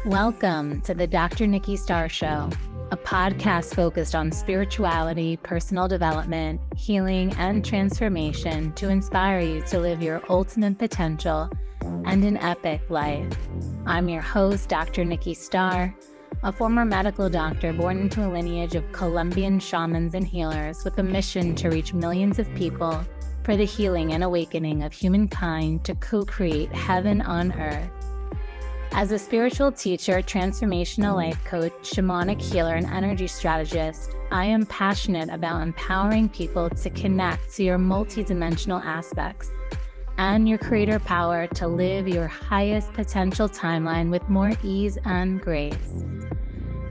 Welcome to the Dr. Nikki Starr Show, a podcast focused on spirituality, personal development, healing, and transformation to inspire you to live your ultimate potential and an epic life. I'm your host, Dr. Nikki Starr, a former medical doctor born into a lineage of Colombian shamans and healers with a mission to reach millions of people for the healing and awakening of humankind to co-create heaven on earth. As a spiritual teacher, transformational life coach, shamanic healer, and energy strategist, I am passionate about empowering people to connect to your multidimensional aspects and your creator power to live your highest potential timeline with more ease and grace.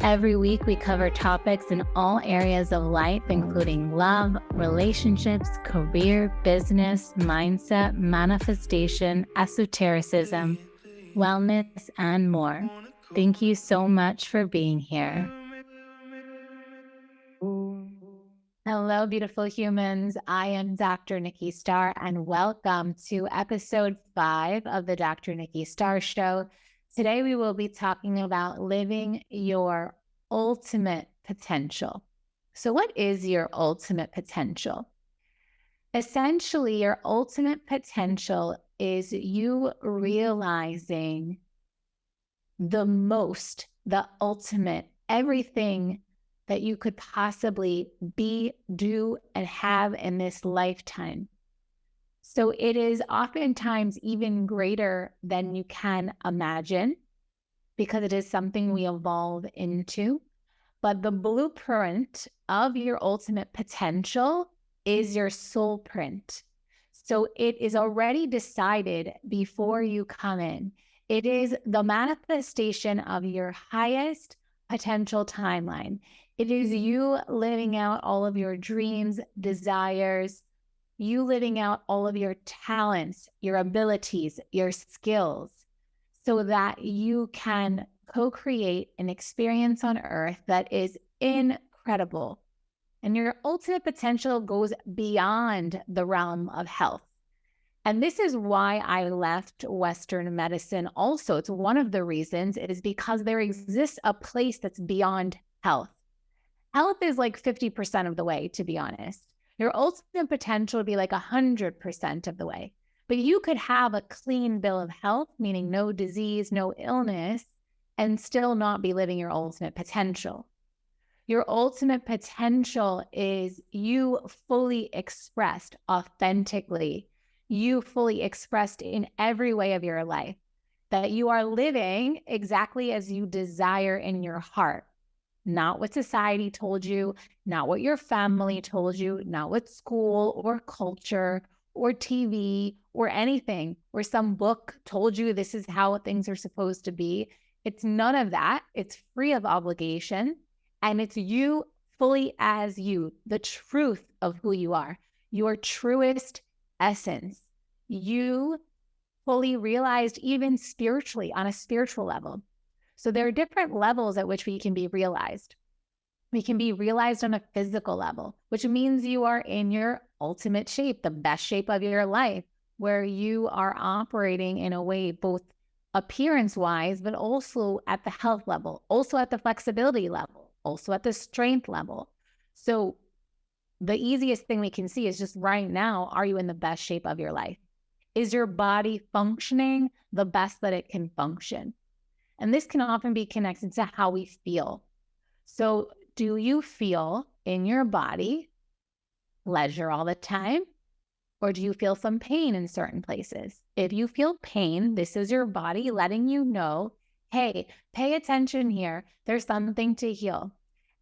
Every week, we cover topics in all areas of life, including love, relationships, career, business, mindset, manifestation, esotericism, wellness, and more. Thank you so much for being here. Hello, beautiful humans. I am Dr. Nikki Starr, and welcome to episode 5 of the Dr. Nikki Starr Show. Today, we will be talking about living your ultimate potential. So what is your ultimate potential? Essentially, your ultimate potential is you realizing the ultimate, everything that you could possibly be, do, and have in this lifetime. So it is oftentimes even greater than you can imagine because it is something we evolve into. But the blueprint of your ultimate potential is your soul print. So it is already decided before you come in. It is the manifestation of your highest potential timeline. It is you living out all of your dreams, desires, you living out all of your talents, your abilities, your skills, so that you can co-create an experience on earth that is incredible. And your ultimate potential goes beyond the realm of health. And this is why I left Western medicine also. It's one of the reasons. It is because there exists a place that's beyond health. Health is like 50% of the way, to be honest. Your ultimate potential would be like 100% of the way. But you could have a clean bill of health, meaning no disease, no illness, and still not be living your ultimate potential. Your ultimate potential is you fully expressed authentically, you fully expressed in every way of your life, that you are living exactly as you desire in your heart, not what society told you, not what your family told you, not what school or culture or TV or anything, or some book told you this is how things are supposed to be. It's none of that. It's free of obligation. And it's you fully as you, the truth of who you are, your truest essence. You fully realized even spiritually, on a spiritual level. So there are different levels at which we can be realized. We can be realized on a physical level, which means you are in your ultimate shape, the best shape of your life, where you are operating in a way both appearance-wise, but also at the health level, also at the flexibility level, also at the strength level. So the easiest thing we can see is just right now, are you in the best shape of your life? Is your body functioning the best that it can function? And this can often be connected to how we feel. So do you feel in your body pleasure all the time? Or do you feel some pain in certain places? If you feel pain, this is your body letting you know, hey, pay attention here. There's something to heal.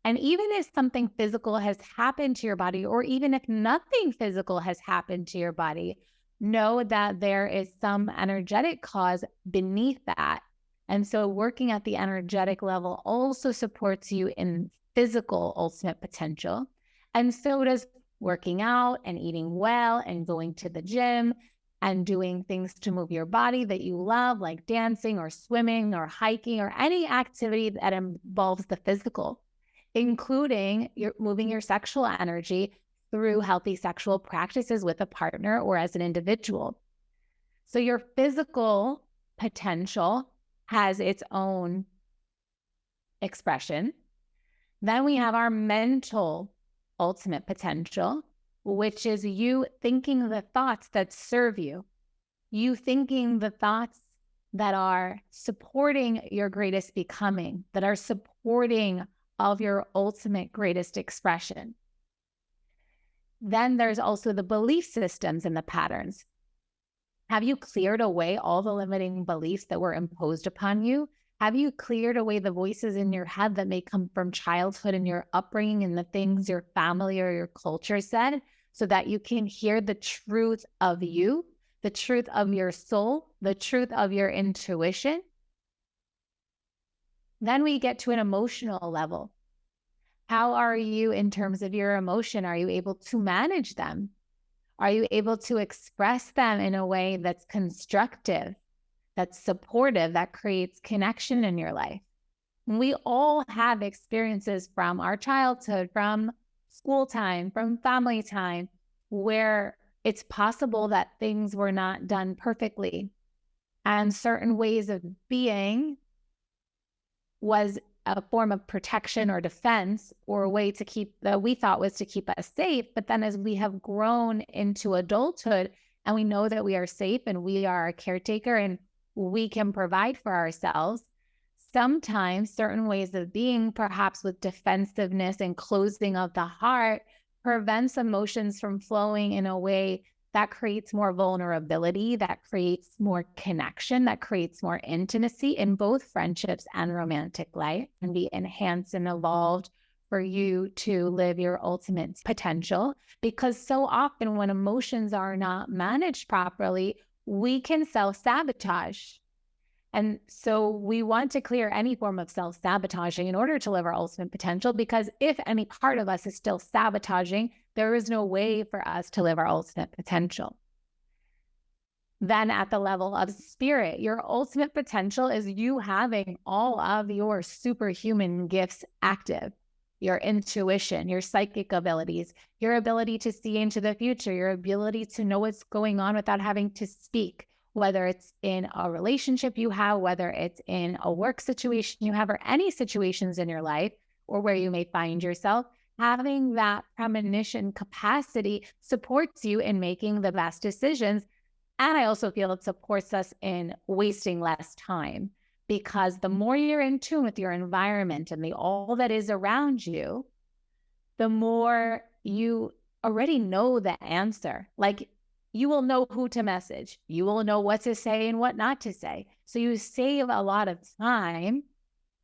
And even if something physical has happened to your body, or even if nothing physical has happened to your body, know that there is some energetic cause beneath that. And so working at the energetic level also supports you in physical ultimate potential. And so does working out and eating well and going to the gym and doing things to move your body that you love, like dancing or swimming or hiking or any activity that involves the physical, including moving your sexual energy through healthy sexual practices with a partner or as an individual. So your physical potential has its own expression. Then we have our mental ultimate potential, which is you thinking the thoughts that serve you, you thinking the thoughts that are supporting your greatest becoming, that are supporting of your ultimate greatest expression. Then there's also the belief systems and the patterns. Have you cleared away all the limiting beliefs that were imposed upon you? Have you cleared away the voices in your head that may come from childhood and your upbringing and the things your family or your culture said, so that you can hear the truth of you, the truth of your soul, the truth of your intuition? Then we get to an emotional level. How are you in terms of your emotion? Are you able to manage them? Are you able to express them in a way that's constructive, that's supportive, that creates connection in your life? And we all have experiences from our childhood, from school time, from family time, where it's possible that things were not done perfectly. And certain ways of being was a form of protection or defense, or a way to keep that we thought was to keep us safe. But then as we have grown into adulthood and we know that we are safe and we are a caretaker and we can provide for ourselves, sometimes certain ways of being, perhaps with defensiveness and closing of the heart, prevents emotions from flowing in a way that creates more vulnerability, that creates more connection, that creates more intimacy in both friendships and romantic life, and be enhanced and evolved for you to live your ultimate potential. Because so often when emotions are not managed properly, we can self-sabotage. And so we want to clear any form of self-sabotaging in order to live our ultimate potential, because if any part of us is still sabotaging, there is no way for us to live our ultimate potential. Then at the level of spirit, your ultimate potential is you having all of your superhuman gifts active. Your intuition, your psychic abilities, your ability to see into the future, your ability to know what's going on without having to speak, whether it's in a relationship you have, whether it's in a work situation you have, or any situations in your life or where you may find yourself. Having that premonition capacity supports you in making the best decisions. And I also feel it supports us in wasting less time, because the more you're in tune with your environment and all that is around you, the more you already know the answer. Like, you will know who to message. You will know what to say and what not to say. So you save a lot of time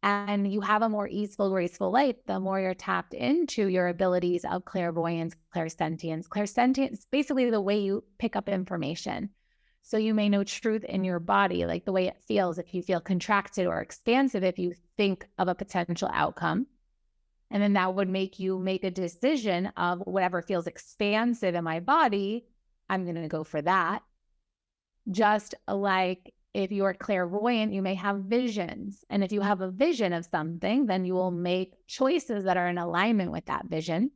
and you have a more easeful, graceful life the more you're tapped into your abilities of clairvoyance, clairsentience. Clairsentience is basically the way you pick up information. So you may know truth in your body, like the way it feels, if you feel contracted or expansive, if you think of a potential outcome. And then that would make you make a decision of whatever feels expansive in my body, I'm going to go for that. Just like if you're clairvoyant, you may have visions. And if you have a vision of something, then you will make choices that are in alignment with that vision.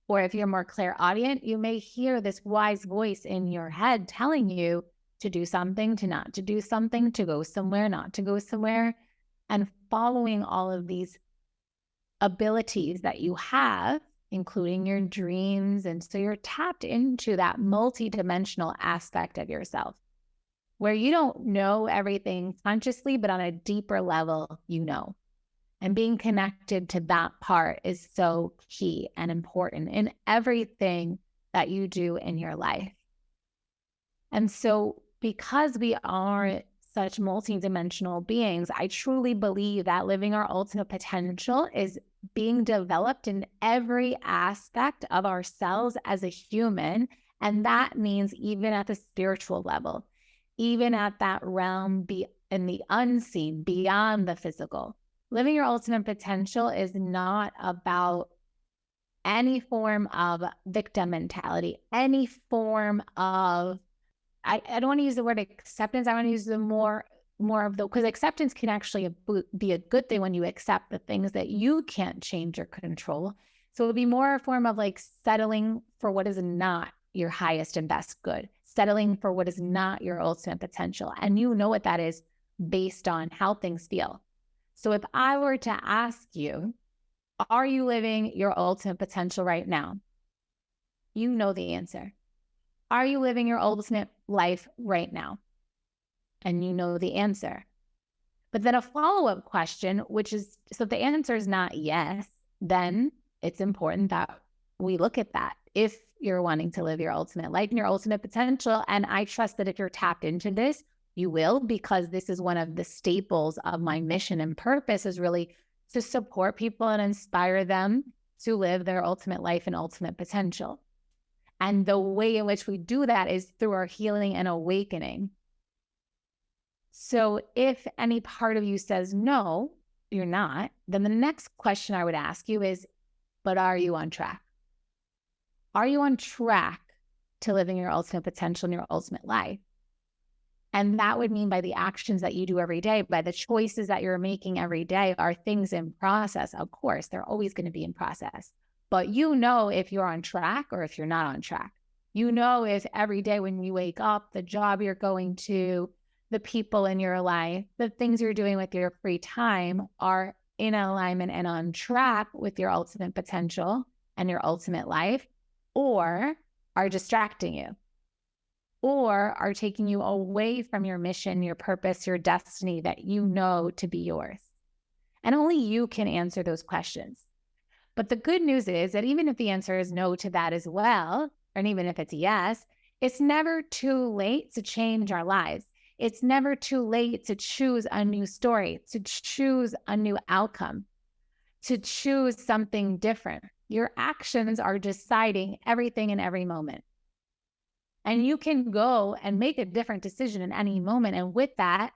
Or if you're more clairaudient, you may hear this wise voice in your head telling you to do something, to not to do something, to go somewhere, not to go somewhere, and following all of these abilities that you have, including your dreams. And so you're tapped into that multidimensional aspect of yourself where you don't know everything consciously, but on a deeper level, you know. And being connected to that part is so key and important in everything that you do in your life. And so because we are such multidimensional beings, I truly believe that living our ultimate potential is being developed in every aspect of ourselves as a human. And that means even at the spiritual level, even at that realm in the unseen, beyond the physical. Living your ultimate potential is not about any form of victim mentality, any form of, I don't want to use the word acceptance. I want to use the more of the, because acceptance can actually be a good thing when you accept the things that you can't change or control. So it would be more a form of like settling for what is not your highest and best good, settling for what is not your ultimate potential. And you know what that is based on how things feel. So if I were to ask you, are you living your ultimate potential right now? You know the answer. Are you living your ultimate life right now? And you know the answer. But then a follow-up question, which is, so if the answer is not yes, then it's important that we look at that. If you're wanting to live your ultimate life and your ultimate potential, and I trust that if you're tapped into this, you will, because this is one of the staples of my mission and purpose, is really to support people and inspire them to live their ultimate life and ultimate potential. And the way in which we do that is through our healing and awakening. So if any part of you says, no, you're not, then the next question I would ask you is, but are you on track? Are you on track to living your ultimate potential in your ultimate life? And that would mean by the actions that you do every day, by the choices that you're making every day. Are things in process? Of course, they're always going to be in process. But you know if you're on track or if you're not on track. You know if every day when you wake up, the job you're going to, the people in your life, the things you're doing with your free time are in alignment and on track with your ultimate potential and your ultimate life, or are distracting you, or are taking you away from your mission, your purpose, your destiny that you know to be yours. And only you can answer those questions. But the good news is that even if the answer is no to that as well, and even if it's yes, it's never too late to change our lives. It's never too late to choose a new story, to choose a new outcome, to choose something different. Your actions are deciding everything in every moment. And you can go and make a different decision in any moment. And with that,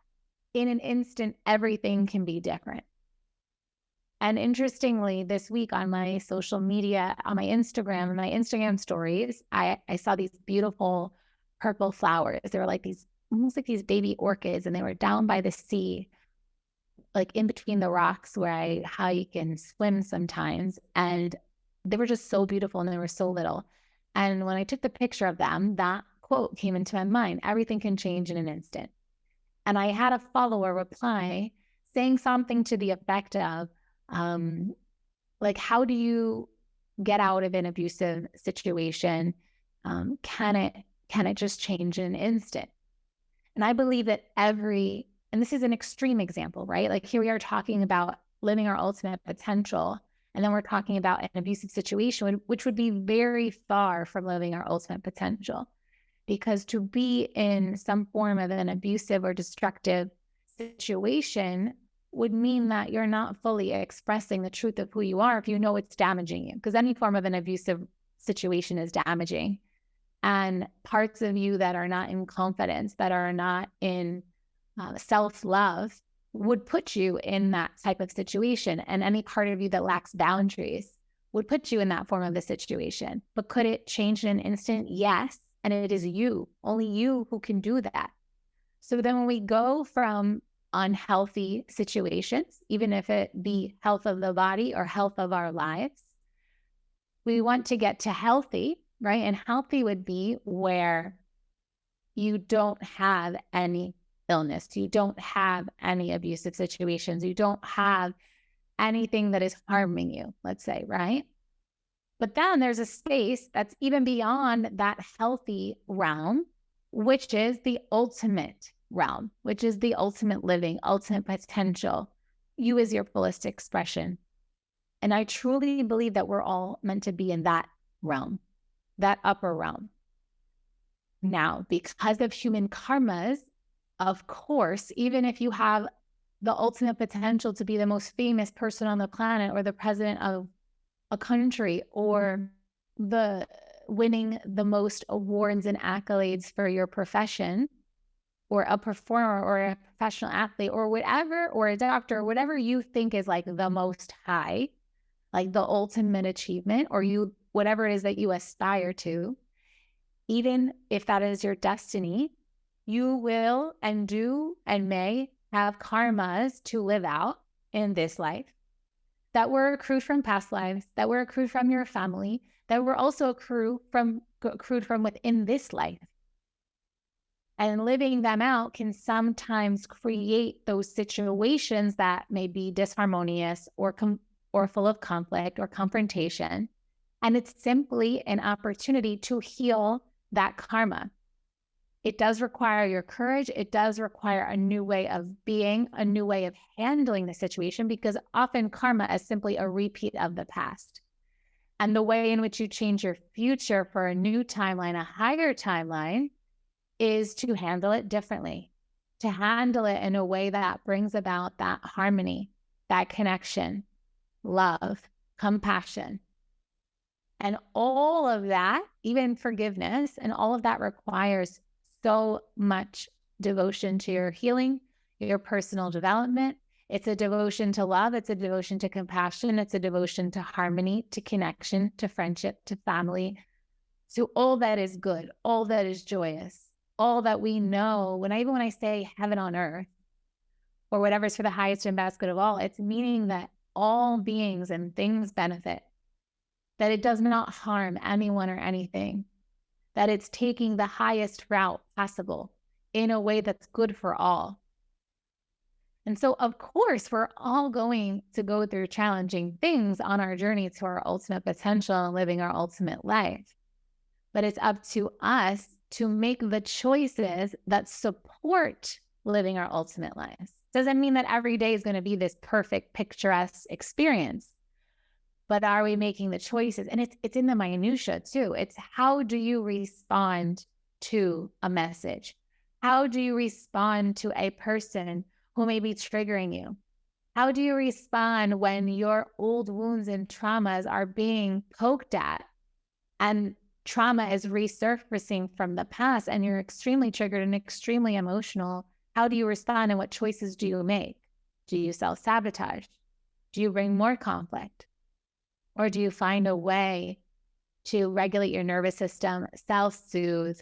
in an instant, everything can be different. And interestingly, this week on my social media, on my Instagram stories, I saw these beautiful purple flowers. They were like these, almost like these baby orchids, and they were down by the sea, like in between the rocks where I hike and swim sometimes. And they were just so beautiful, and they were so little. And when I took the picture of them, that quote came into my mind: everything can change in an instant. And I had a follower reply saying something to the effect of, like, how do you get out of an abusive situation? Can it just change in an instant? And I believe that and this is an extreme example, right? Like here we are talking about living our ultimate potential, and then we're talking about an abusive situation, which would be very far from living our ultimate potential. Because to be in some form of an abusive or destructive situation would mean that you're not fully expressing the truth of who you are if you know it's damaging you. Because any form of an abusive situation is damaging. And parts of you that are not in confidence, that are not in self-love, would put you in that type of situation. And any part of you that lacks boundaries would put you in that form of the situation. But could it change in an instant? Yes. And it is you, only you, who can do that. So then when we go from unhealthy situations, even if it be health of the body or health of our lives, we want to get to healthy, right? And healthy would be where you don't have any illness, you don't have any abusive situations, you don't have anything that is harming you, let's say, right? But then there's a space that's even beyond that healthy realm, which is the ultimate realm, which is the ultimate living, ultimate potential, you as your fullest expression. And I truly believe that we're all meant to be in that realm, that upper realm. Now, because of human karmas, of course, even if you have the ultimate potential to be the most famous person on the planet, or the president of a country, or the winning the most awards and accolades for your profession, or a performer, or a professional athlete, or whatever, or a doctor, whatever you think is like the most high, like the ultimate achievement, or you, whatever it is that you aspire to, even if that is your destiny, you will and do and may have karmas to live out in this life that were accrued from past lives, that were accrued from your family, that were also accrued from within this life. And living them out can sometimes create those situations that may be disharmonious or full of conflict or confrontation. And it's simply an opportunity to heal that karma. It does require your courage. It does require a new way of being, a new way of handling the situation, because often karma is simply a repeat of the past. And the way in which you change your future for a new timeline, a higher timeline, is to handle it differently, to handle it in a way that brings about that harmony, that connection, love, compassion. And all of that, even forgiveness, and all of that requires so much devotion to your healing, your personal development. It's a devotion to love. It's a devotion to compassion. It's a devotion to harmony, to connection, to friendship, to family, to all that is good, all that is joyous, all that we know. Even when I say heaven on earth, or whatever's for the highest and best good of all, it's meaning that all beings and things benefit, that it does not harm anyone or anything, that it's taking the highest route possible in a way that's good for all. And so, of course, we're all going to go through challenging things on our journey to our ultimate potential and living our ultimate life. But it's up to us to make the choices that support living our ultimate lives. Doesn't mean that every day is going to be this perfect, picturesque experience. But are we making the choices? And it's in the minutia too. It's how do you respond to a message? How do you respond to a person who may be triggering you? How do you respond when your old wounds and traumas are being poked at and trauma is resurfacing from the past and you're extremely triggered and extremely emotional? How do you respond and what choices do you make? Do you self-sabotage? Do you bring more conflict? Or do you find a way to regulate your nervous system, self-soothe,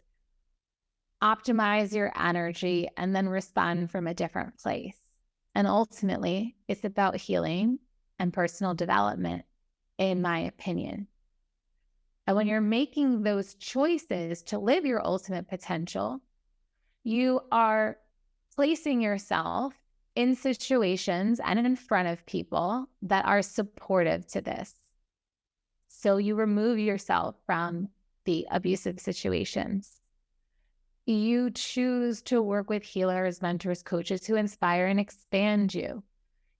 optimize your energy, and then respond from a different place? And ultimately, it's about healing and personal development, in my opinion. And when you're making those choices to live your ultimate potential, you are placing yourself in situations and in front of people that are supportive to this. So you remove yourself from the abusive situations. You choose to work with healers, mentors, coaches who inspire and expand you.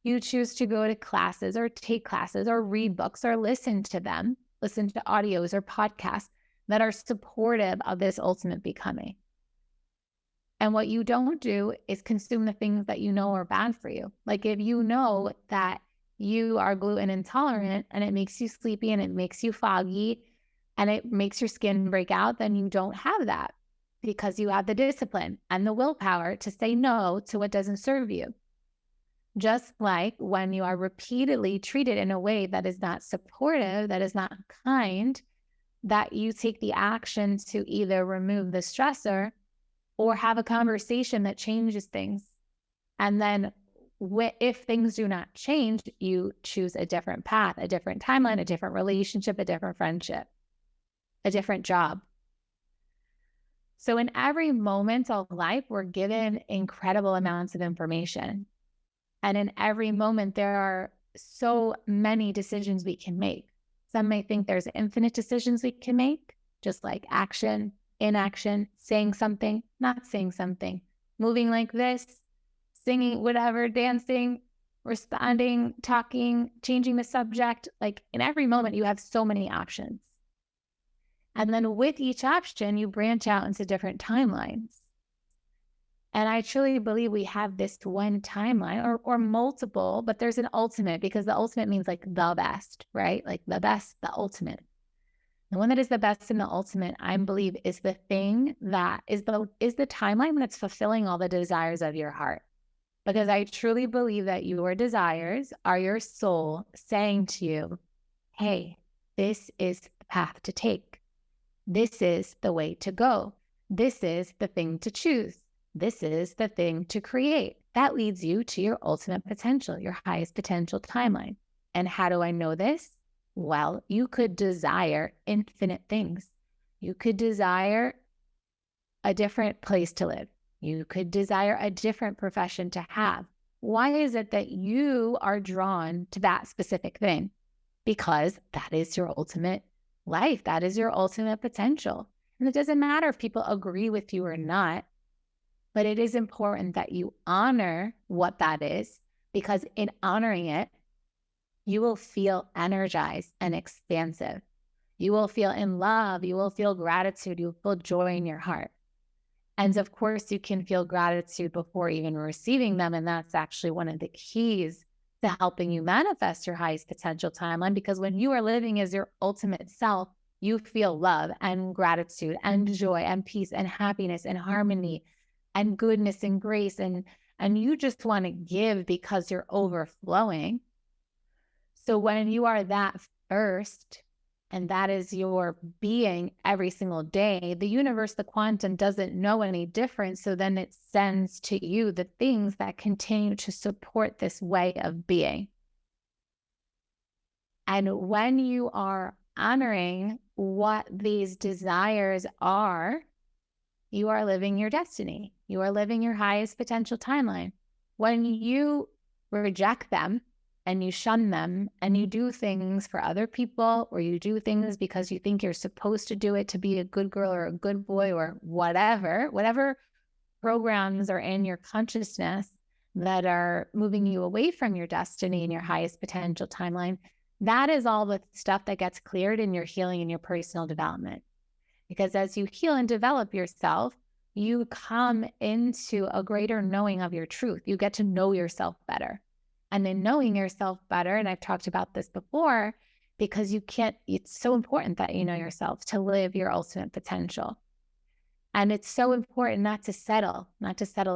You choose to go to classes or take classes or read books or listen to them, listen to audios or podcasts that are supportive of this ultimate becoming. And what you don't do is consume the things that you know are bad for you. Like if you know that you are gluten intolerant and it makes you sleepy and it makes you foggy and it makes your skin break out, then you don't have that because you have the discipline and the willpower to say no to what doesn't serve you. Just like when you are repeatedly treated in a way that is not supportive, that is not kind, that you take the action to either remove the stressor or have a conversation that changes things. And then if things do not change, you choose a different path, a different timeline, a different relationship, a different friendship, a different job. So in every moment of life, we're given incredible amounts of information. And in every moment, there are so many decisions we can make. Some may think there's infinite decisions we can make, just like action, inaction, saying something, not saying something, moving like this, singing, whatever, dancing, responding, talking, changing the subject. Like in every moment, you have so many options. And then with each option, you branch out into different timelines. And I truly believe we have this one timeline or multiple, but there's an ultimate because the ultimate means like the best, right? Like the best, the ultimate. The one that is the best and the ultimate, I believe, is the thing that is the timeline that's fulfilling all the desires of your heart. Because I truly believe that your desires are your soul saying to you, hey, this is the path to take. This is the way to go. This is the thing to choose. This is the thing to create. That leads you to your ultimate potential, your highest potential timeline. And how do I know this? Well, you could desire infinite things. You could desire a different place to live. You could desire a different profession to have. Why is it that you are drawn to that specific thing? Because that is your ultimate life. That is your ultimate potential. And it doesn't matter if people agree with you or not, but it is important that you honor what that is, because in honoring it, you will feel energized and expansive. You will feel in love. You will feel gratitude. You will feel joy in your heart. And of course, you can feel gratitude before even receiving them. And that's actually one of the keys to helping you manifest your highest potential timeline, because when you are living as your ultimate self, you feel love and gratitude and joy and peace and happiness and harmony and goodness and grace. And you just want to give because you're overflowing. So when you are that first, and that is your being every single day, the universe, the quantum, doesn't know any different. So then it sends to you the things that continue to support this way of being. And when you are honoring what these desires are, you are living your destiny. You are living your highest potential timeline. When you reject them, and you shun them, and you do things for other people, or you do things because you think you're supposed to do it to be a good girl or a good boy or whatever programs are in your consciousness that are moving you away from your destiny and your highest potential timeline, that is all the stuff that gets cleared in your healing and your personal development. Because as you heal and develop yourself, you come into a greater knowing of your truth. You get to know yourself better. And in knowing yourself better, and I've talked about this before, because it's so important that you know yourself to live your ultimate potential. And it's so important not to settle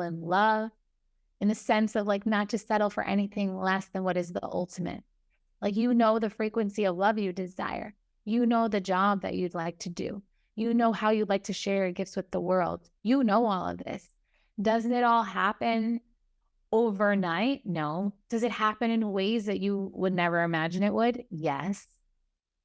in love, in the sense of like not to settle for anything less than what is the ultimate. Like, you know the frequency of love you desire. You know the job that you'd like to do. You know how you'd like to share your gifts with the world. You know all of this. Doesn't it all happen overnight? No. Does it happen in ways that you would never imagine it would? Yes.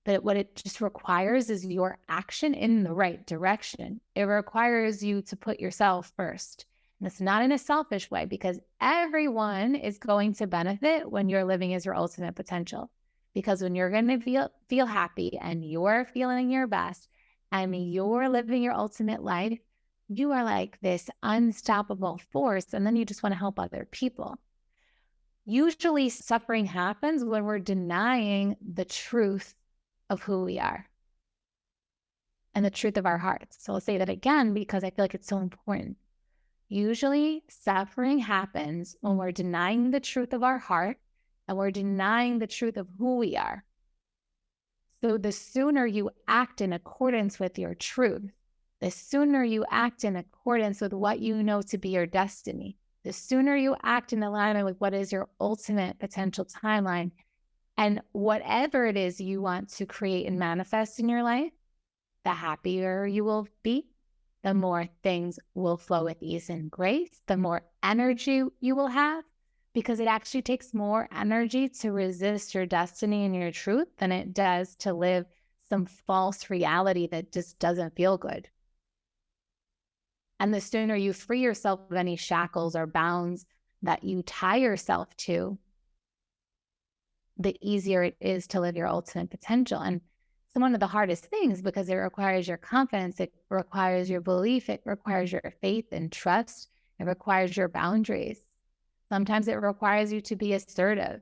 But what it just requires is your action in the right direction. It requires you to put yourself first. And it's not in a selfish way, because everyone is going to benefit when you're living as your ultimate potential. Because when you're going to feel happy and you're feeling your best and you're living your ultimate life, you are like this unstoppable force, and then you just want to help other people. Usually suffering happens when we're denying the truth of who we are and the truth of our hearts. So I'll say that again because I feel like it's so important. Usually suffering happens when we're denying the truth of our heart and we're denying the truth of who we are. So the sooner you act in accordance with your truth, the sooner you act in accordance with what you know to be your destiny, the sooner you act in alignment with what is your ultimate potential timeline and whatever it is you want to create and manifest in your life, the happier you will be, the more things will flow with ease and grace, the more energy you will have, because it actually takes more energy to resist your destiny and your truth than it does to live some false reality that just doesn't feel good. And the sooner you free yourself of any shackles or bounds that you tie yourself to, the easier it is to live your ultimate potential. And it's one of the hardest things because it requires your confidence, it requires your belief, it requires your faith and trust, it requires your boundaries. Sometimes it requires you to be assertive.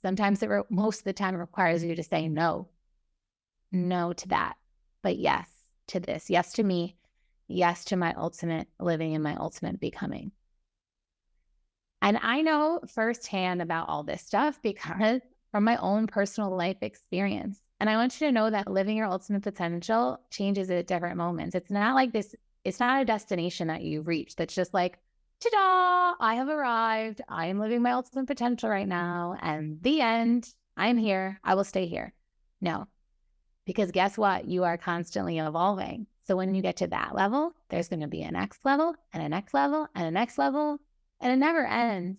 Sometimes most of the time it requires you to say no. No to that, but yes to this, yes to me, yes to my ultimate living and my ultimate becoming. And I know firsthand about all this stuff because from my own personal life experience. And I want you to know that living your ultimate potential changes at different moments. It's not like this, it's not a destination that you reach that's just like, ta-da, I have arrived. I am living my ultimate potential right now. And the end, I'm here. I will stay here. No, because guess what? You are constantly evolving. So when you get to that level, there's going to be a next level and a next level and a next level, and it never ends.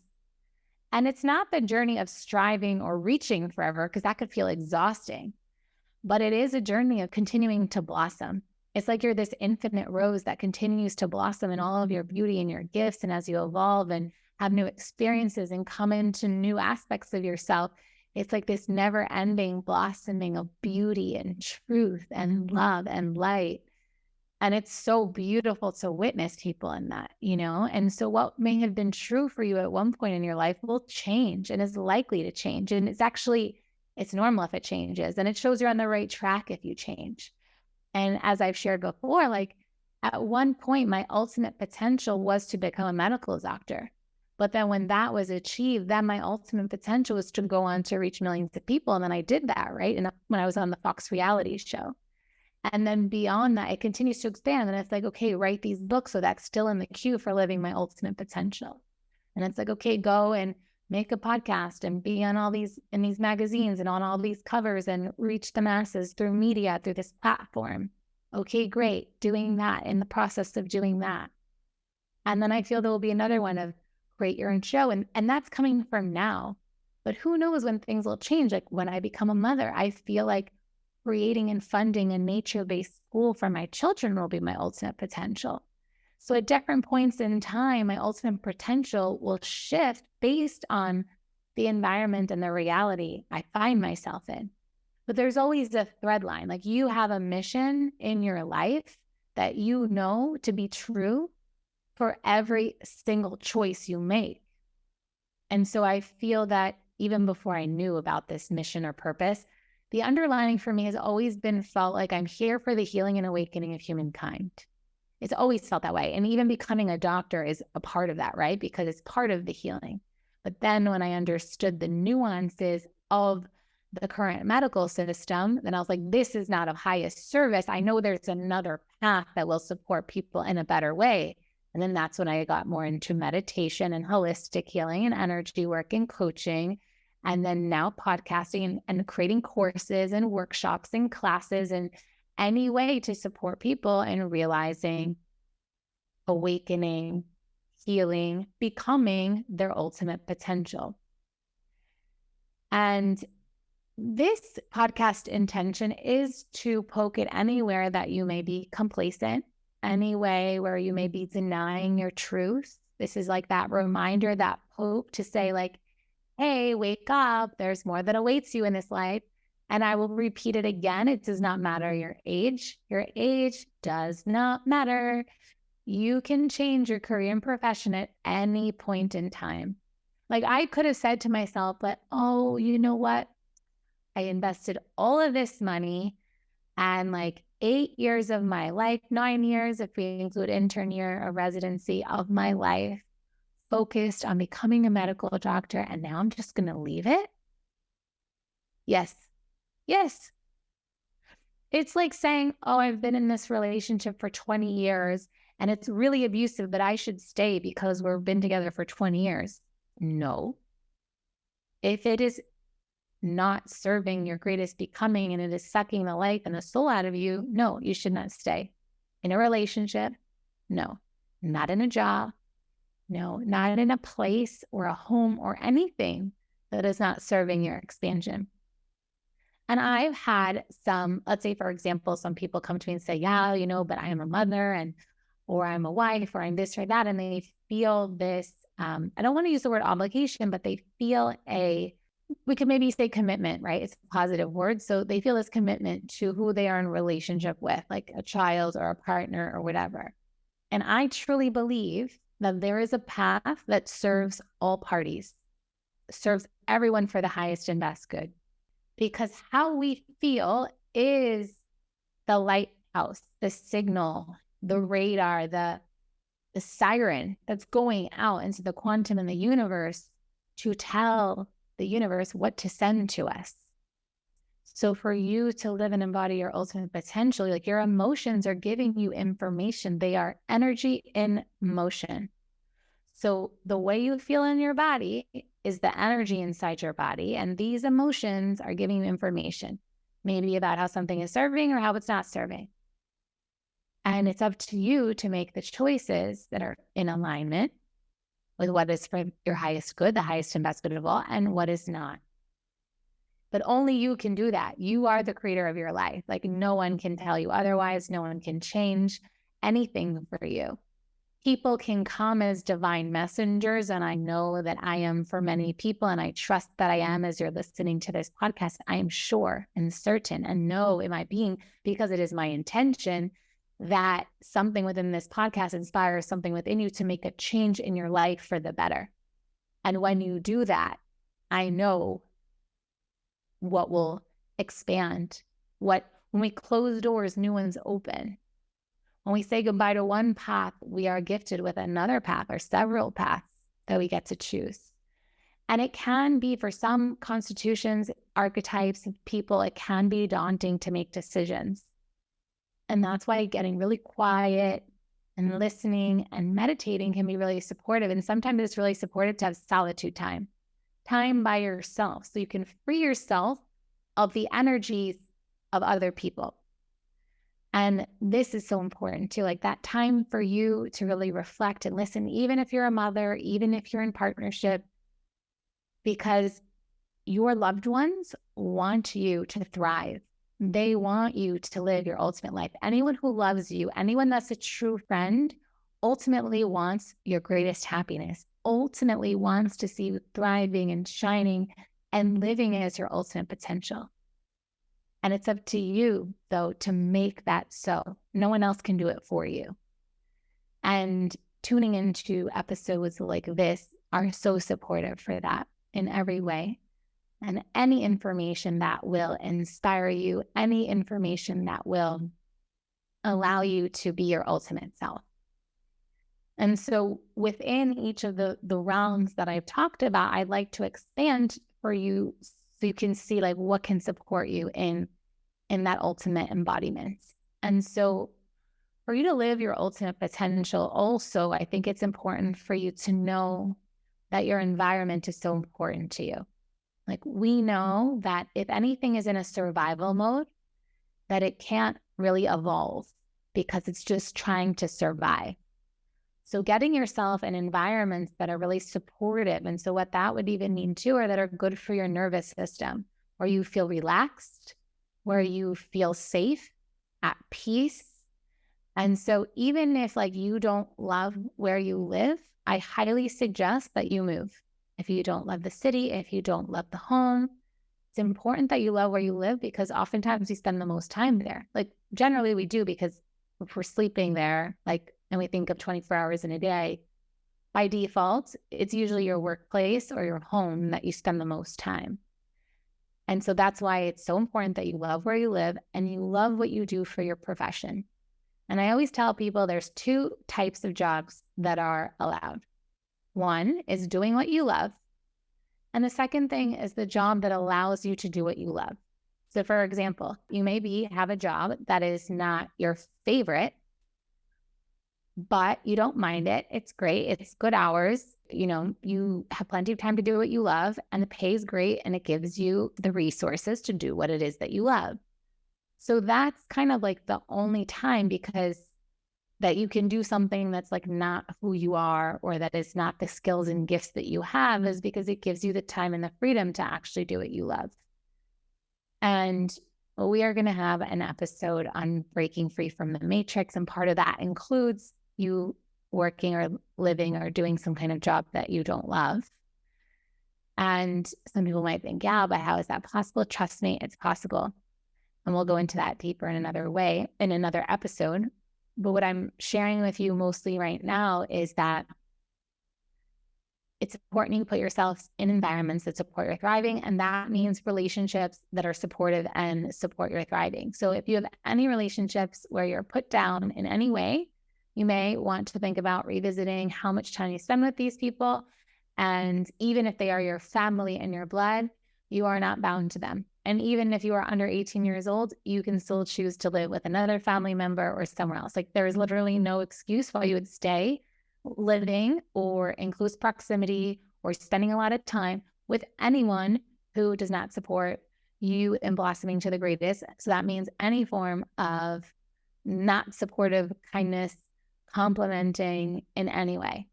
And it's not the journey of striving or reaching forever, because that could feel exhausting. But it is a journey of continuing to blossom. It's like you're this infinite rose that continues to blossom in all of your beauty and your gifts. And as you evolve and have new experiences and come into new aspects of yourself, it's like this never ending blossoming of beauty and truth and love and light. And it's so beautiful to witness people in that, you know? And so what may have been true for you at one point in your life will change and is likely to change. And it's normal if it changes. And it shows you're on the right track if you change. And as I've shared before, like at one point, my ultimate potential was to become a medical doctor. But then when that was achieved, then my ultimate potential was to go on to reach millions of people. And then I did that, right? And when I was on the Fox reality show. And then beyond that, it continues to expand. And it's like, okay, write these books. So that's still in the queue for living my ultimate potential. And it's like, okay, go and make a podcast and be on in these magazines and on all these covers and reach the masses through media, through this platform. Okay, great. Doing that, in the process of doing that. And then I feel there will be another one of create your own show. And that's coming from now. But who knows when things will change? Like when I become a mother, I feel like creating and funding a nature-based school for my children will be my ultimate potential. So at different points in time, my ultimate potential will shift based on the environment and the reality I find myself in. But there's always a thread line. Like you have a mission in your life that you know to be true for every single choice you make. And so I feel that even before I knew about this mission or purpose, the underlining for me has always been felt like I'm here for the healing and awakening of humankind. It's always felt that way. And even becoming a doctor is a part of that, right? Because it's part of the healing. But then when I understood the nuances of the current medical system, then I was like, this is not of highest service. I know there's another path that will support people in a better way. And then that's when I got more into meditation and holistic healing and energy work and coaching. And then now podcasting and creating courses and workshops and classes and any way to support people in realizing, awakening, healing, becoming their ultimate potential. And this podcast intention is to poke at anywhere that you may be complacent, any way where you may be denying your truth. This is like that reminder, that poke to say like, hey, wake up, there's more that awaits you in this life. And I will repeat it again. It does not matter your age. Your age does not matter. You can change your career and profession at any point in time. Like I could have said to myself, but, oh, you know what? I invested all of this money and like 8 years of my life, 9 years, if we include intern year or residency of my life, focused on becoming a medical doctor, and now I'm just going to leave it? Yes. Yes. It's like saying, oh, I've been in this relationship for 20 years and it's really abusive, but I should stay because we've been together for 20 years. No. If it is not serving your greatest becoming and it is sucking the life and the soul out of you, no, you should not stay. In a relationship, no. Not in a job, no. Not in a place or a home or anything that is not serving your expansion. And I've had some, let's say, for example, some people come to me and say, yeah, you know, but I am a mother or I'm a wife or I'm this or that. And they feel this, I don't want to use the word obligation, but they feel we could maybe say commitment, right? It's a positive word. So they feel this commitment to who they are in relationship with, like a child or a partner or whatever. And I truly believe that there is a path that serves all parties, serves everyone for the highest and best good. Because how we feel is the lighthouse, the signal, the radar, the siren that's going out into the quantum and the universe to tell the universe what to send to us. So for you to live and embody your ultimate potential, like your emotions are giving you information. They are energy in motion. So the way you feel in your body is the energy inside your body. And these emotions are giving you information, maybe about how something is serving or how it's not serving. And it's up to you to make the choices that are in alignment with what is for your highest good, the highest and best good of all, and what is not. But only you can do that. You are the creator of your life. Like no one can tell you otherwise. No one can change anything for you. People can come as divine messengers, and I know that I am for many people, and I trust that I am as you're listening to this podcast. I am sure and certain and know in my being, because it is my intention, that something within this podcast inspires something within you to make a change in your life for the better. And when you do that, I know what will expand. When we close doors, new ones open. When we say goodbye to one path, we are gifted with another path or several paths that we get to choose. And it can be, for some constitutions, archetypes of people, it can be daunting to make decisions. And that's why getting really quiet and listening and meditating can be really supportive. And sometimes it's really supportive to have solitude time by yourself, so you can free yourself of the energies of other people. And this is so important too, like that time for you to really reflect and listen, even if you're a mother, even if you're in partnership, because your loved ones want you to thrive. They want you to live your ultimate life. Anyone who loves you, anyone that's a true friend, ultimately wants your greatest happiness, ultimately wants to see you thriving and shining and living as your ultimate potential. And it's up to you, though, to make that so. No one else can do it for you. And tuning into episodes like this are so supportive for that in every way. And any information that will inspire you, any information that will allow you to be your ultimate self. And so within each of the realms that I've talked about, I'd like to expand for you so you can see like what can support you in that ultimate embodiment. And so for you to live your ultimate potential, also, I think it's important for you to know that your environment is so important to you. Like we know that if anything is in a survival mode, that it can't really evolve because it's just trying to survive. So getting yourself in environments that are really supportive. And so what that would even mean too, are that are good for your nervous system, where you feel relaxed, where you feel safe, at peace. And so even if like you don't love where you live, I highly suggest that you move. If you don't love the city, if you don't love the home, it's important that you love where you live, because oftentimes we spend the most time there. Like generally we do, because if we're sleeping there, like, and we think of 24 hours in a day, by default, it's usually your workplace or your home that you spend the most time. And so that's why it's so important that you love where you live and you love what you do for your profession. And I always tell people there's two types of jobs that are allowed. One is doing what you love. And the second thing is the job that allows you to do what you love. So for example, you maybe have a job that is not your favorite, but you don't mind it. It's great. It's good hours. You know, you have plenty of time to do what you love, and the pay is great, and it gives you the resources to do what it is that you love. So that's kind of like the only time because that you can do something that's like not who you are, or that is not the skills and gifts that you have, is because it gives you the time and the freedom to actually do what you love. And we are going to have an episode on breaking free from the matrix. And part of that includes you working or living or doing some kind of job that you don't love. And some people might think, yeah, but how is that possible? Trust me, it's possible. And we'll go into that deeper in another way, in another episode. But what I'm sharing with you mostly right now is that it's important you put yourself in environments that support your thriving. And that means relationships that are supportive and support your thriving. So if you have any relationships where you're put down in any way, you may want to think about revisiting how much time you spend with these people. And even if they are your family and your blood, you are not bound to them. And even if you are under 18 years old, you can still choose to live with another family member or somewhere else. Like there is literally no excuse why you would stay living or in close proximity or spending a lot of time with anyone who does not support you in blossoming to the greatest. So that means any form of not supportive kindness, complimenting in any way.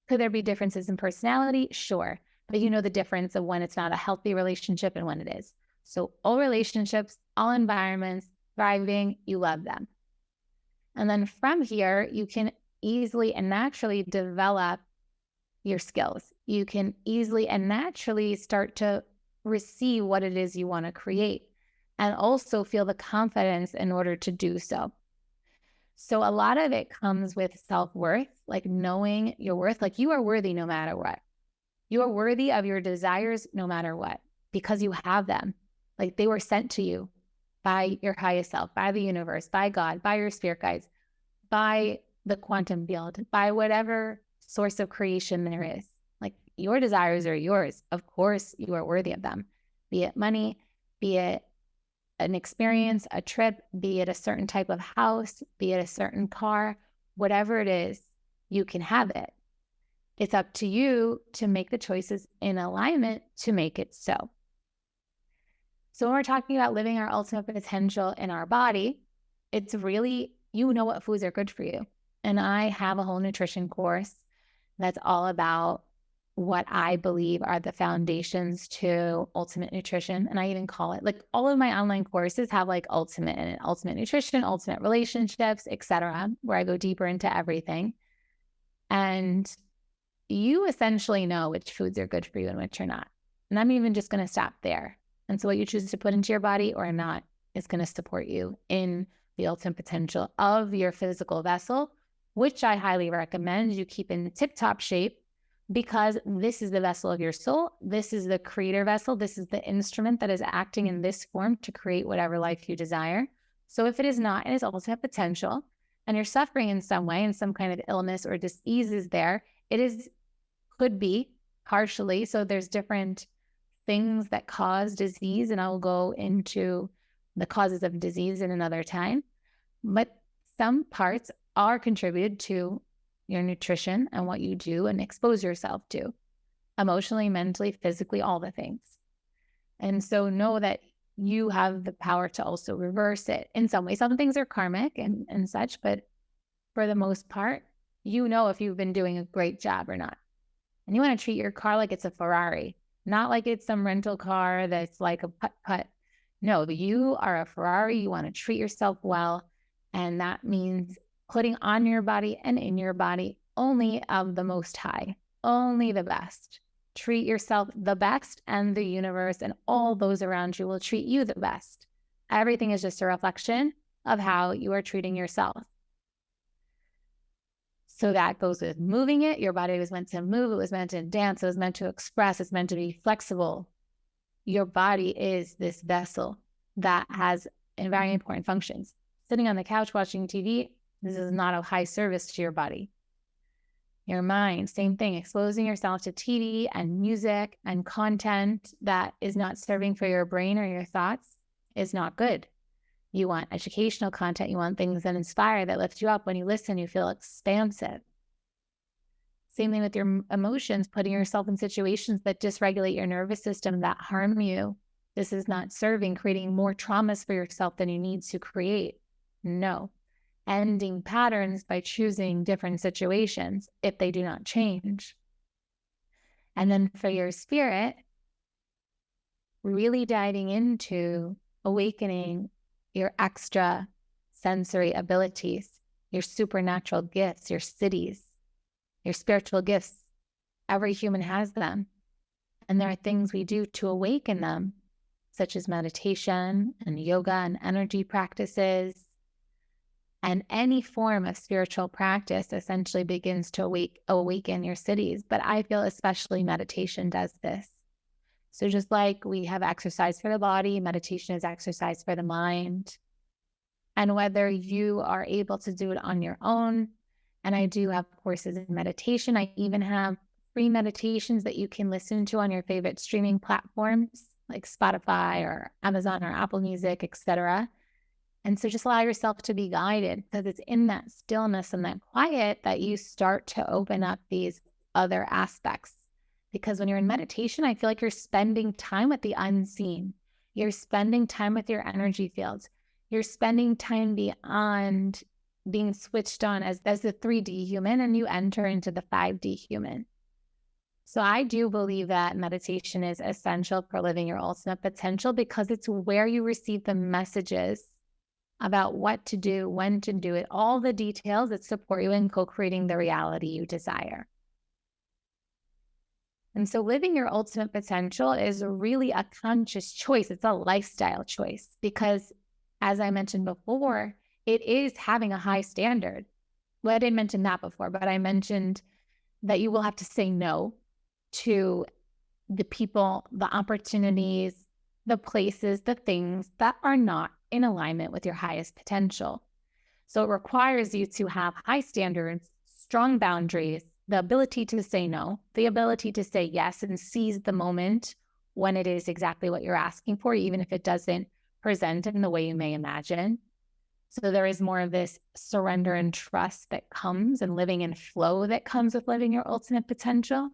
Could there be differences in personality? Sure. But you know the difference of when it's not a healthy relationship and when it is. So all relationships, all environments, thriving, you love them. And then from here, you can easily and naturally develop your skills. You can easily and naturally start to receive what it is you want to create and also feel the confidence in order to do so. So a lot of it comes with self-worth, like knowing your worth, like you are worthy no matter what. You are worthy of your desires no matter what, because you have them. Like they were sent to you by your highest self, by the universe, by God, by your spirit guides, by the quantum field, by whatever source of creation there is. Like your desires are yours. Of course, you are worthy of them, be it money, be it an experience, a trip, be it a certain type of house, be it a certain car, whatever it is, you can have it. It's up to you to make the choices in alignment to make it so. So when we're talking about living our ultimate potential in our body, it's really, you know what foods are good for you. And I have a whole nutrition course that's all about what I believe are the foundations to ultimate nutrition. And I even call it, like, all of my online courses have like ultimate in it, ultimate nutrition, ultimate relationships, etc., where I go deeper into everything. And you essentially know which foods are good for you and which are not. And I'm even just going to stop there. And so what you choose to put into your body or not is going to support you in the ultimate potential of your physical vessel, which I highly recommend you keep in tip-top shape, because this is the vessel of your soul. This is the creator vessel. This is the instrument that is acting in this form to create whatever life you desire. So if it is not in its ultimate potential and you're suffering in some way, and some kind of illness or disease is there, could be partially. So there's different things that cause disease, and I will go into the causes of disease in another time. But some parts are contributed to your nutrition and what you do and expose yourself to emotionally, mentally, physically, all the things. And so know that you have the power to also reverse it in some way. Some things are karmic and such, but for the most part, you know if you've been doing a great job or not. And you want to treat your car like it's a Ferrari, not like it's some rental car that's like a putt-putt. No, you are a Ferrari. You want to treat yourself well. And that means putting on your body and in your body only of the most high, only the best. Treat yourself the best, and the universe and all those around you will treat you the best. Everything is just a reflection of how you are treating yourself. So that goes with moving it. Your body was meant to move. It was meant to dance. It was meant to express. It's meant to be flexible. Your body is this vessel that has very important functions. Sitting on the couch watching TV, this is not of high service to your body. Your mind, same thing. Exposing yourself to TV and music and content that is not serving for your brain or your thoughts is not good. You want educational content. You want things that inspire, that lift you up. When you listen, you feel expansive. Same thing with your emotions, putting yourself in situations that dysregulate your nervous system, that harm you. This is not serving, creating more traumas for yourself than you need to create. No. Ending patterns by choosing different situations if they do not change. And then for your spirit, really diving into awakening your extra sensory abilities, your supernatural gifts, your cities, your spiritual gifts. Every human has them. And there are things we do to awaken them, such as meditation and yoga and energy practices. And any form of spiritual practice essentially begins to awaken your cities. But I feel especially meditation does this. So just like we have exercise for the body, meditation is exercise for the mind. And whether you are able to do it on your own, and I do have courses in meditation. I even have free meditations that you can listen to on your favorite streaming platforms like Spotify or Amazon or Apple Music, etc. And so just allow yourself to be guided, because it's in that stillness and that quiet that you start to open up these other aspects. Because when you're in meditation, I feel like you're spending time with the unseen. You're spending time with your energy fields. You're spending time beyond being switched on as the 3D human, and you enter into the 5D human. So I do believe that meditation is essential for living your ultimate potential because it's where you receive the messages about what to do, when to do it, all the details that support you in co-creating the reality you desire. And so living your ultimate potential is really a conscious choice. It's a lifestyle choice because, as I mentioned before, it is having a high standard. Well, I didn't mention that before, but I mentioned that you will have to say no to the people, the opportunities, the places, the things that are not in alignment with your highest potential. So it requires you to have high standards, strong boundaries, the ability to say no, the ability to say yes and seize the moment when it is exactly what you're asking for, even if it doesn't present in the way you may imagine. So there is more of this surrender and trust that comes and living in flow that comes with living your ultimate potential.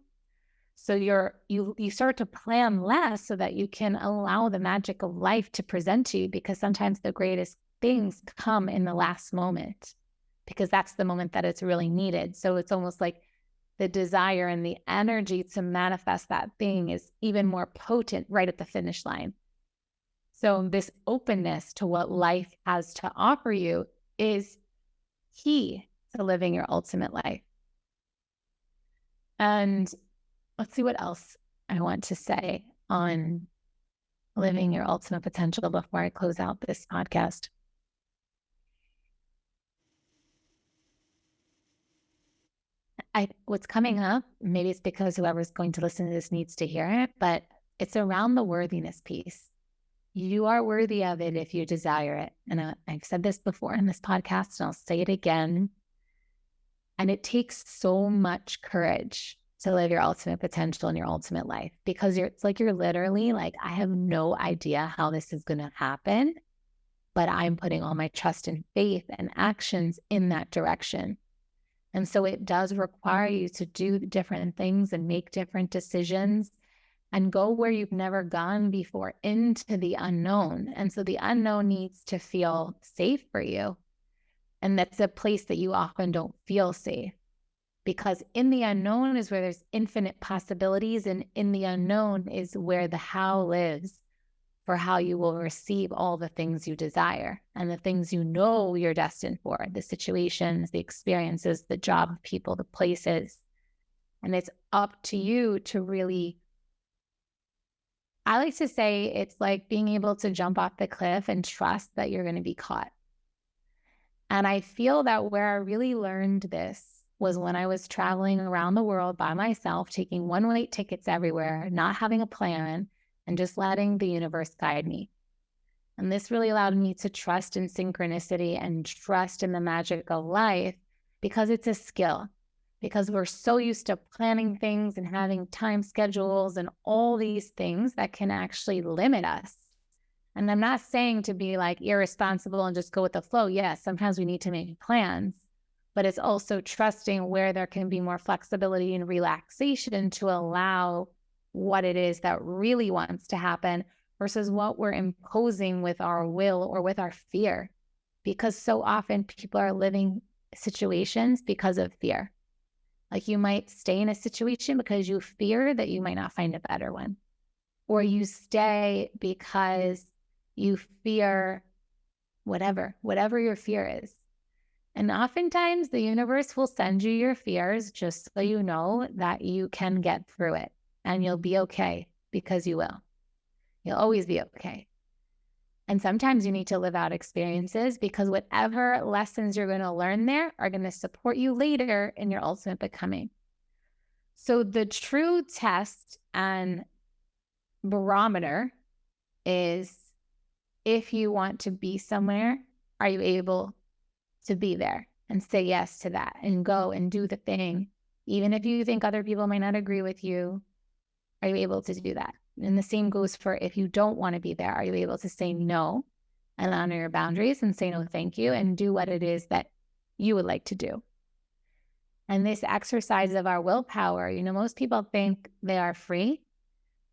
So you start to plan less so that you can allow the magic of life to present to you, because sometimes the greatest things come in the last moment because that's the moment that it's really needed. So it's almost like the desire and the energy to manifest that thing is even more potent right at the finish line. So this openness to what life has to offer you is key to living your ultimate life. And let's see what else I want to say on living your ultimate potential before I close out this podcast. What's coming up, maybe it's because whoever's going to listen to this needs to hear it, but it's around the worthiness piece. You are worthy of it if you desire it. And I've said this before in this podcast, and I'll say it again. And it takes so much courage to live your ultimate potential in your ultimate life, because it's like you're literally like, I have no idea how this is going to happen, but I'm putting all my trust and faith and actions in that direction. And so it does require you to do different things and make different decisions and go where you've never gone before, into the unknown. And so the unknown needs to feel safe for you. And that's a place that you often don't feel safe, because in the unknown is where there's infinite possibilities. And in the unknown is where the how lives for how you will receive all the things you desire and the things you know you're destined for, the situations, the experiences, the job, people, the places. And it's up to you to really, I like to say it's like being able to jump off the cliff and trust that you're going to be caught. And I feel that where I really learned this was when I was traveling around the world by myself, taking one-way tickets everywhere, not having a plan, and just letting the universe guide me. And this really allowed me to trust in synchronicity and trust in the magic of life, because it's a skill. Because we're so used to planning things and having time schedules and all these things that can actually limit us. And I'm not saying to be like irresponsible and just go with the flow. Yes, sometimes we need to make plans, but it's also trusting where there can be more flexibility and relaxation to allow what it is that really wants to happen versus what we're imposing with our will or with our fear. Because so often people are living situations because of fear. Like you might stay in a situation because you fear that you might not find a better one. Or you stay because you fear whatever your fear is. And oftentimes the universe will send you your fears just so you know that you can get through it and you'll be okay, because you will. You'll always be okay. And sometimes you need to live out experiences, because whatever lessons you're going to learn there are going to support you later in your ultimate becoming. So the true test and barometer is, if you want to be somewhere, are you able to be there and say yes to that and go and do the thing? Even if you think other people might not agree with you, are you able to do that? And the same goes for if you don't want to be there. Are you able to say no and honor your boundaries and say no, thank you, and do what it is that you would like to do? And this exercise of our willpower, most people think they are free,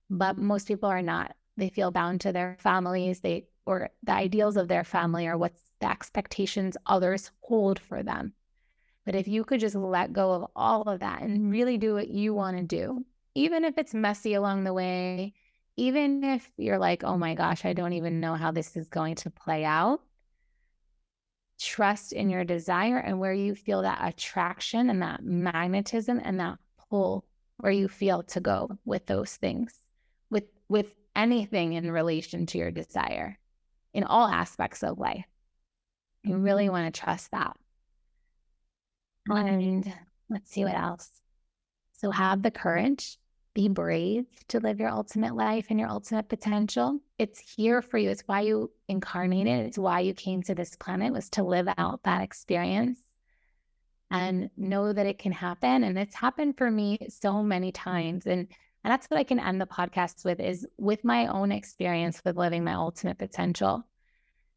but most people are not. They feel bound to their families, or the ideals of their family, or what's the expectations others hold for them. But if you could just let go of all of that and really do what you want to do, even if it's messy along the way, even if you're like, oh my gosh, I don't even know how this is going to play out, trust in your desire and where you feel that attraction and that magnetism and that pull where you feel to go with those things, with anything in relation to your desire in all aspects of life. You really want to trust that. And let's see what else. So have the courage, be brave to live your ultimate life and your ultimate potential. It's here for you. It's why you incarnated. It's why you came to this planet, was to live out that experience and know that it can happen. And it's happened for me so many times. And that's what I can end the podcast with, is with my own experience with living my ultimate potential.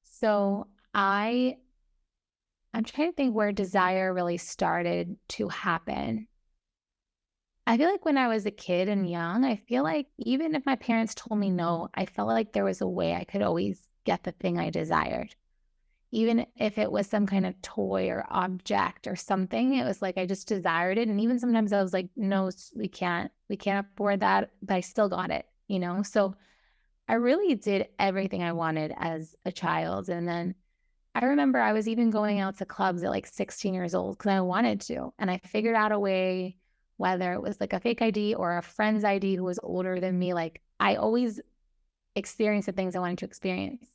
So I'm trying to think where desire really started to happen. I feel like when I was a kid and young, I feel like even if my parents told me no, I felt like there was a way I could always get the thing I desired. Even if it was some kind of toy or object or something, it was like I just desired it. And even sometimes I was like, no, we can't afford that, but I still got it, you know? So I really did everything I wanted as a child. And then I remember I was even going out to clubs at like 16 years old because I wanted to. And I figured out a way, whether it was like a fake ID or a friend's ID who was older than me, like I always experienced the things I wanted to experience.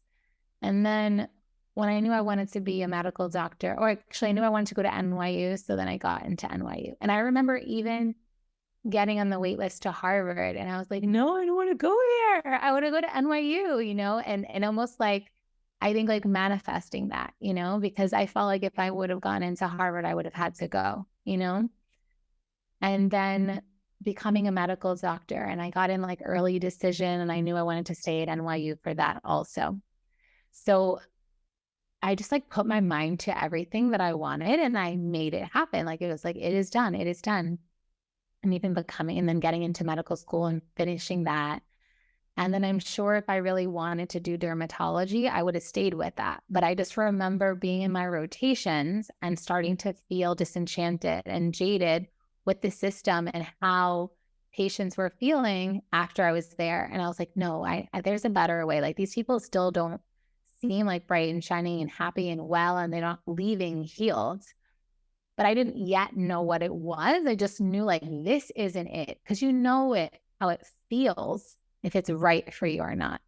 And then when I knew I wanted to be a medical doctor, or actually I knew I wanted to go to NYU, so then I got into NYU. And I remember even getting on the wait list to Harvard, and I was like, no, I don't want to go there. I want to go to NYU, you know, and almost like, I think like manifesting that, you know, because I felt like if I would have gone into Harvard, I would have had to go, you know, and then becoming a medical doctor. And I got in like early decision, and I knew I wanted to stay at NYU for that also. So I just like put my mind to everything that I wanted, and I made it happen. Like it was like, it is done. It is done. And even becoming, and then getting into medical school and finishing that. And then I'm sure if I really wanted to do dermatology, I would have stayed with that. But I just remember being in my rotations and starting to feel disenchanted and jaded with the system and how patients were feeling after I was there. And I was like, no, there's a better way. Like these people still don't seem like bright and shining and happy and well, and they're not leaving healed. But I didn't yet know what it was. I just knew like, this isn't it. Because you know it, how it feels, if it's right for you or not.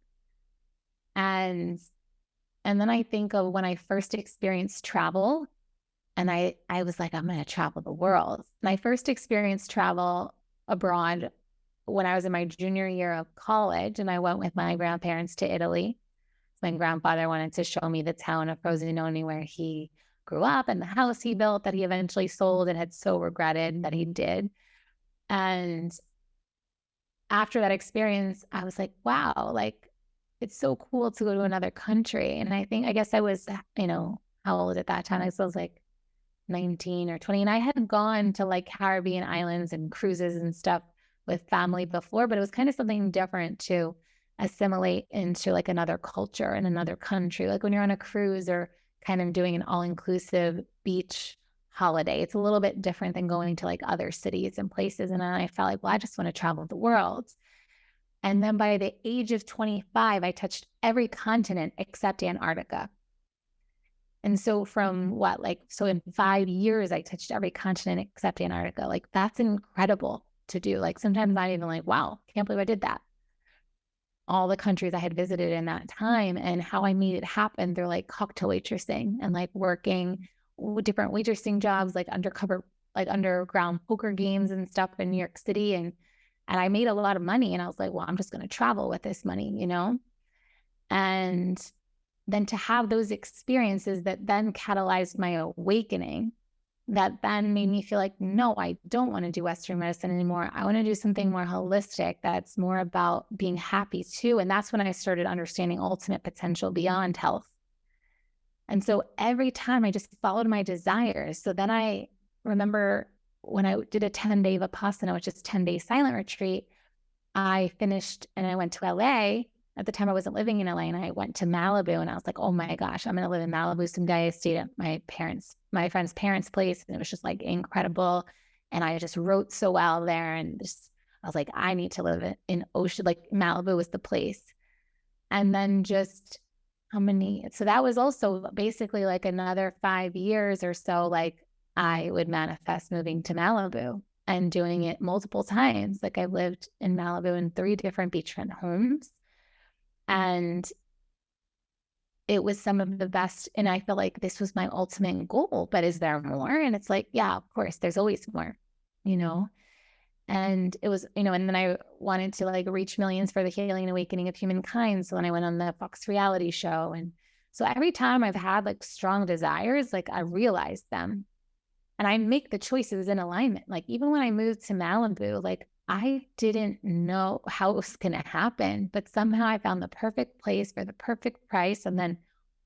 And then I think of when I first experienced travel, and I was like, I'm going to travel the world. And I first experienced travel abroad when I was in my junior year of college, and I went with my grandparents to Italy. My grandfather wanted to show me the town of Frosinone where he grew up and the house he built that he eventually sold and had so regretted that he did. And after that experience, I was like, wow, like it's so cool to go to another country. And I guess I was, you know, how old at that time? I was like 19 or 20. And I had gone to like Caribbean islands and cruises and stuff with family before, but it was kind of something different to assimilate into like another culture in another country. Like when you're on a cruise or kind of doing an all-inclusive beach holiday, it's a little bit different than going to like other cities and places. And I felt like, well, I just want to travel the world. And then by the age of 25, I touched every continent except Antarctica. And so so in 5 years, I touched every continent except Antarctica. Like that's incredible to do. Like sometimes I'm even like, wow, can't believe I did that. All the countries I had visited in that time, and how I made it happen through like cocktail waitressing and like working with different waitressing jobs, like undercover, like underground poker games and stuff in New York City. And I made a lot of money, and I was like, well, I'm just going to travel with this money, you know? And then to have those experiences that then catalyzed my awakening, that then made me feel like, no, I don't want to do Western medicine anymore. I want to do something more holistic that's more about being happy too. And that's when I started understanding ultimate potential beyond health. And so every time I just followed my desires. So then I remember when I did a 10-day Vipassana, which is 10-day silent retreat, I finished and I went to LA. At the time I wasn't living in LA, and I went to Malibu, and I was like, oh my gosh, I'm going to live in Malibu someday. I stayed at my friend's parents' place, and it was just like incredible. And I just wrote so well there, and just I was like, I need to live in ocean, like Malibu was the place. And then just so that was also basically like another 5 years or so, like I would manifest moving to Malibu and doing it multiple times. Like I lived in Malibu in 3 different beachfront homes. And it was some of the best. And I feel like this was my ultimate goal, but is there more? And it's like, yeah, of course, there's always more, you know? And it was, and then I wanted to like reach millions for the healing and awakening of humankind. So then I went on the Fox reality show. And so every time I've had like strong desires, like I realized them and I make the choices in alignment. Like even when I moved to Malibu, like I didn't know how it was going to happen, but somehow I found the perfect place for the perfect price. And then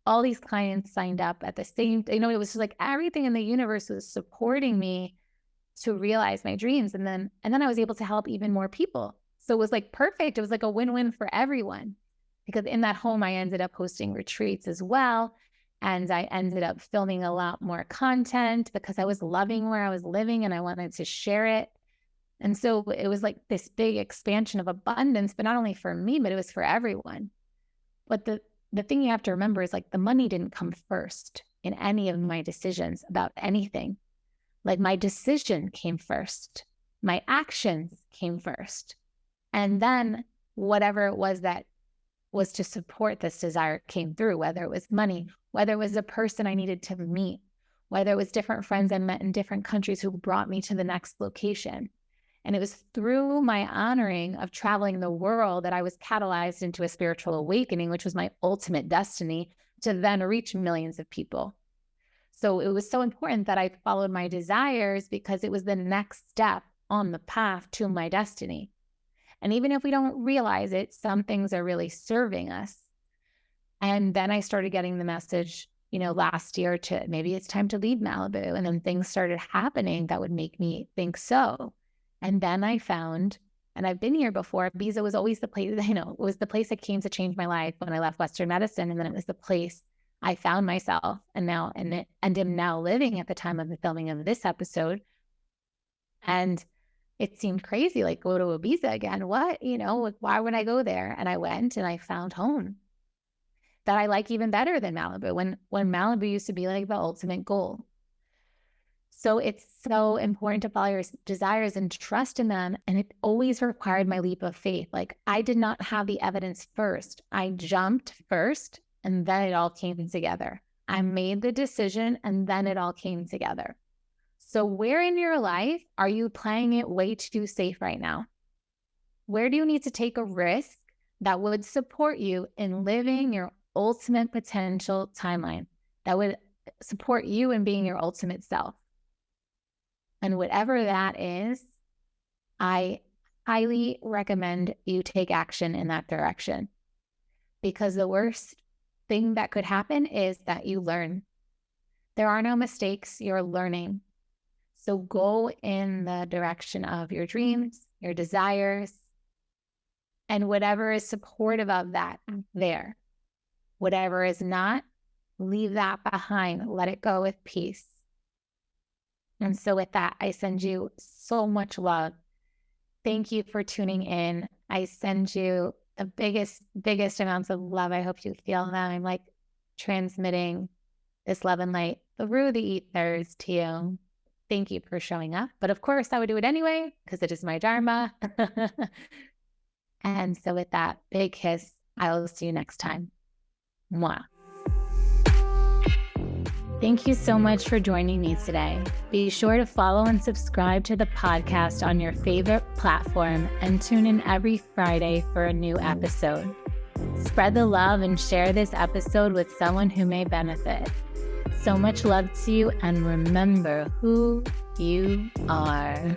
all these clients signed up at the same, it was just like everything in the universe was supporting me to realize my dreams. And then I was able to help even more people. So it was like perfect. It was like a win-win for everyone, because in that home, I ended up hosting retreats as well. And I ended up filming a lot more content because I was loving where I was living and I wanted to share it. And so it was like this big expansion of abundance, but not only for me, but it was for everyone. But the thing you have to remember is like the money didn't come first in any of my decisions about anything. Like my decision came first. My actions came first. And then whatever it was that was to support this desire came through, whether it was money, whether it was a person I needed to meet, whether it was different friends I met in different countries who brought me to the next location. And it was through my honoring of traveling the world that I was catalyzed into a spiritual awakening, which was my ultimate destiny, to then reach millions of people. So it was so important that I followed my desires because it was the next step on the path to my destiny. And even if we don't realize it, some things are really serving us. And then I started getting the message, last year to maybe it's time to leave Malibu. And then things started happening that would make me think so. And then I found, and I've been here before, Ibiza was always the place, it was the place that came to change my life when I left Western medicine. And then it was the place I found myself and am now living at the time of the filming of this episode. And it seemed crazy, like go to Ibiza again. What, like, why would I go there? And I went and I found home that I like even better than Malibu when Malibu used to be like the ultimate goal. So it's so important to follow your desires and trust in them. And it always required my leap of faith. Like I did not have the evidence first. I jumped first. And then it all came together. I made the decision and then it all came together. So where in your life are you playing it way too safe right now? Where do you need to take a risk that would support you in living your ultimate potential timeline, that would support you in being your ultimate self? And whatever that is, I highly recommend you take action in that direction, because the worst thing that could happen is that you learn. There are no mistakes, you're learning. So go in the direction of your dreams, your desires, and whatever is supportive of that there. Whatever is not, leave that behind. Let it go with peace. And so with that, I send you so much love. Thank you for tuning in. I send you the biggest amounts of love. I hope you feel that I'm like transmitting this love and light through the ethers to you. Thank you for showing up. But of course, I would do it anyway because it is my dharma. And so with that, big kiss. I will see you next time. Mwah. Thank you so much for joining me today. Be sure to follow and subscribe to the podcast on your favorite platform and tune in every Friday for a new episode. Spread the love and share this episode with someone who may benefit. So much love to you, and remember who you are.